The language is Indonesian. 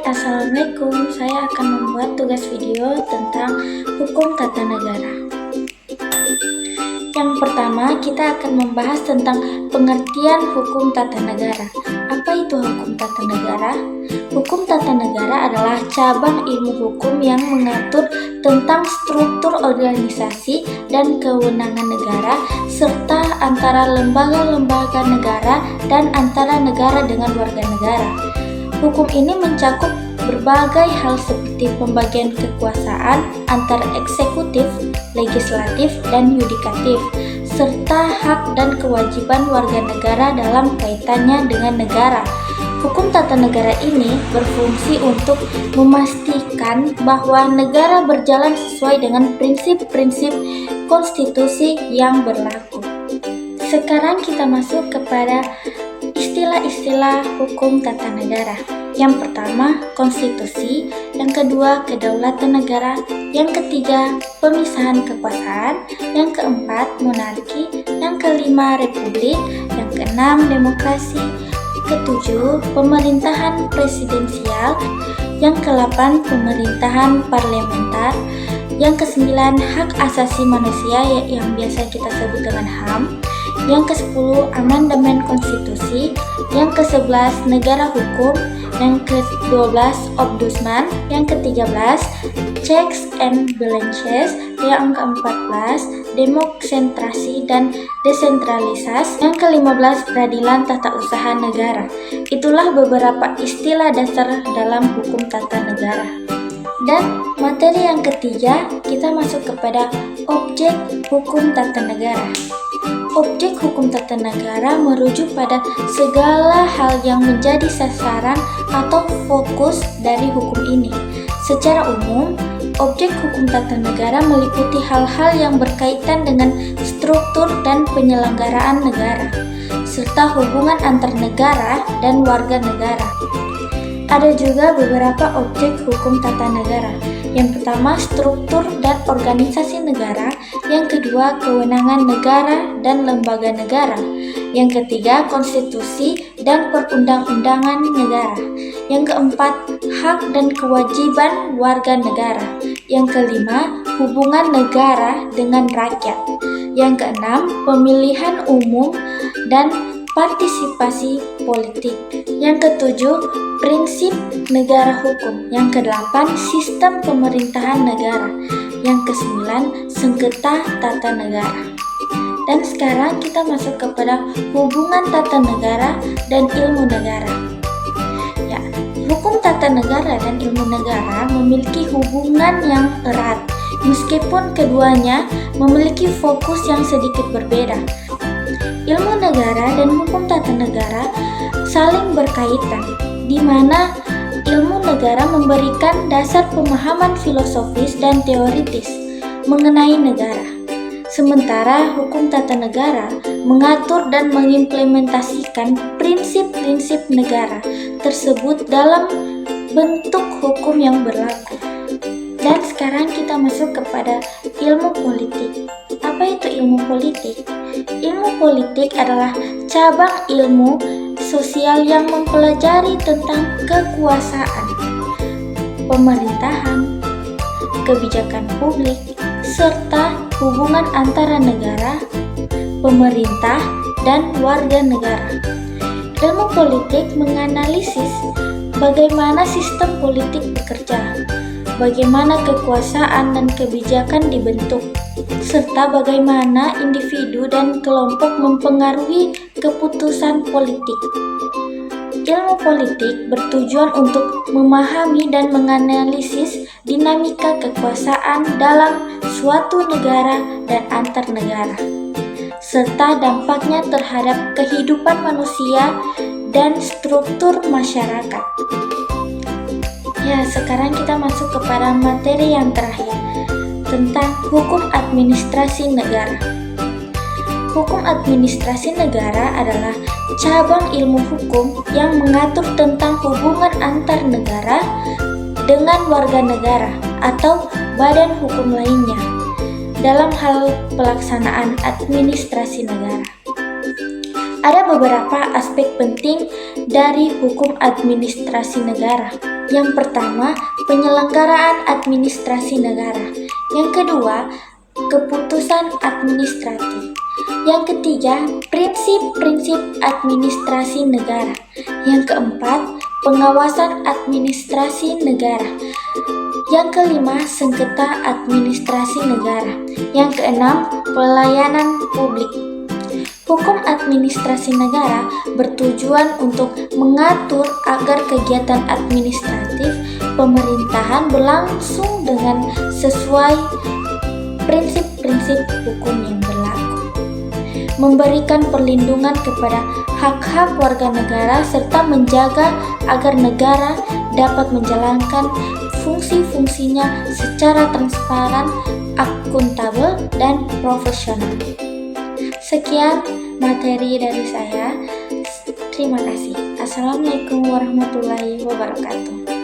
Assalamualaikum. Saya akan membuat tugas video tentang hukum tata negara. Yang pertama, kita akan membahas tentang pengertian hukum tata negara. Apa itu hukum tata negara? Hukum tata negara adalah cabang ilmu hukum yang mengatur tentang struktur organisasi dan kewenangan negara, serta antara lembaga-lembaga negara dan antara negara dengan warga negara. Hukum ini mencakup berbagai hal seperti pembagian kekuasaan antara eksekutif, legislatif, dan yudikatif, serta hak dan kewajiban warga negara dalam kaitannya dengan negara. Hukum tata negara ini berfungsi untuk memastikan bahwa negara berjalan sesuai dengan prinsip-prinsip konstitusi yang berlaku. Sekarang kita masuk kepada istilah-istilah hukum tata negara. Yang pertama, konstitusi. Yang kedua, kedaulatan negara. Yang ketiga, pemisahan kekuasaan. Yang keempat, monarki. Yang kelima, republik. Yang keenam, demokrasi. Ketujuh, pemerintahan presidensial. Yang kedelapan, pemerintahan parlementer. Yang kesembilan, hak asasi manusia yang biasa kita sebut dengan HAM. Yang ke-10, amandemen konstitusi. Yang ke-11, negara hukum. Yang ke-12, ombudsman. Yang ke-13, checks and balances. Yang ke-14, demokrasi dan desentralisasi. Yang ke-15, peradilan tata usaha negara. Itulah beberapa istilah dasar dalam hukum tata negara. Dan materi yang ketiga, kita masuk kepada objek hukum tata negara. Objek hukum tata negara merujuk pada segala hal yang menjadi sasaran atau fokus dari hukum ini. Secara umum, objek hukum tata negara meliputi hal-hal yang berkaitan dengan struktur dan penyelenggaraan negara, serta hubungan antar negara dan warga negara. Ada juga beberapa objek hukum tata negara. Yang pertama, struktur dan organisasi negara. Yang kedua, kewenangan negara dan lembaga negara. Yang ketiga, konstitusi dan perundang-undangan negara. Yang keempat, hak dan kewajiban warga negara. Yang kelima, hubungan negara dengan rakyat. Yang keenam, pemilihan umum dan partisipasi politik. Yang ketujuh, prinsip negara hukum. Yang kedelapan, sistem pemerintahan negara. Yang kesembilan, sengketa tata negara. Dan sekarang kita masuk kepada hubungan tata negara dan ilmu negara. Ya, hukum tata negara dan ilmu negara memiliki hubungan yang erat, meskipun keduanya memiliki fokus yang sedikit berbeda. Ilmu negara dan hukum tata negara saling berkaitan, di mana ilmu negara memberikan dasar pemahaman filosofis dan teoritis mengenai negara. Sementara hukum tata negara mengatur dan mengimplementasikan prinsip-prinsip negara tersebut dalam bentuk hukum yang berlaku. Dan sekarang kita masuk kepada ilmu politik. Apa itu ilmu politik? Ilmu politik adalah cabang ilmu sosial yang mempelajari tentang kekuasaan, pemerintahan, kebijakan publik, serta hubungan antara negara, pemerintah, dan warga negara. Ilmu politik menganalisis bagaimana sistem politik bekerja, bagaimana kekuasaan dan kebijakan dibentuk, serta bagaimana individu dan kelompok mempengaruhi keputusan politik. Ilmu politik bertujuan untuk memahami dan menganalisis dinamika kekuasaan dalam suatu negara dan antar negara, serta dampaknya terhadap kehidupan manusia dan struktur masyarakat. Ya, sekarang kita masuk kepada materi yang terakhir, tentang hukum administrasi negara. Hukum administrasi negara adalah cabang ilmu hukum yang mengatur tentang hubungan antar negara dengan warga negara atau badan hukum lainnya dalam hal pelaksanaan administrasi negara. Ada beberapa aspek penting dari hukum administrasi negara. Yang pertama, penyelenggaraan administrasi negara. Yang kedua, keputusan administratif. Yang ketiga, prinsip-prinsip administrasi negara. Yang keempat, pengawasan administrasi negara. Yang kelima, sengketa administrasi negara. Yang keenam, pelayanan publik. Hukum administrasi negara bertujuan untuk mengatur agar kegiatan administratif pemerintahan berlangsung dengan sesuai prinsip-prinsip hukum yang berlaku, memberikan perlindungan kepada hak-hak warga negara serta menjaga agar negara dapat menjalankan fungsi-fungsinya secara transparan, akuntabel, dan profesional. Sekian materi dari saya. Terima kasih. Assalamualaikum warahmatullahi wabarakatuh.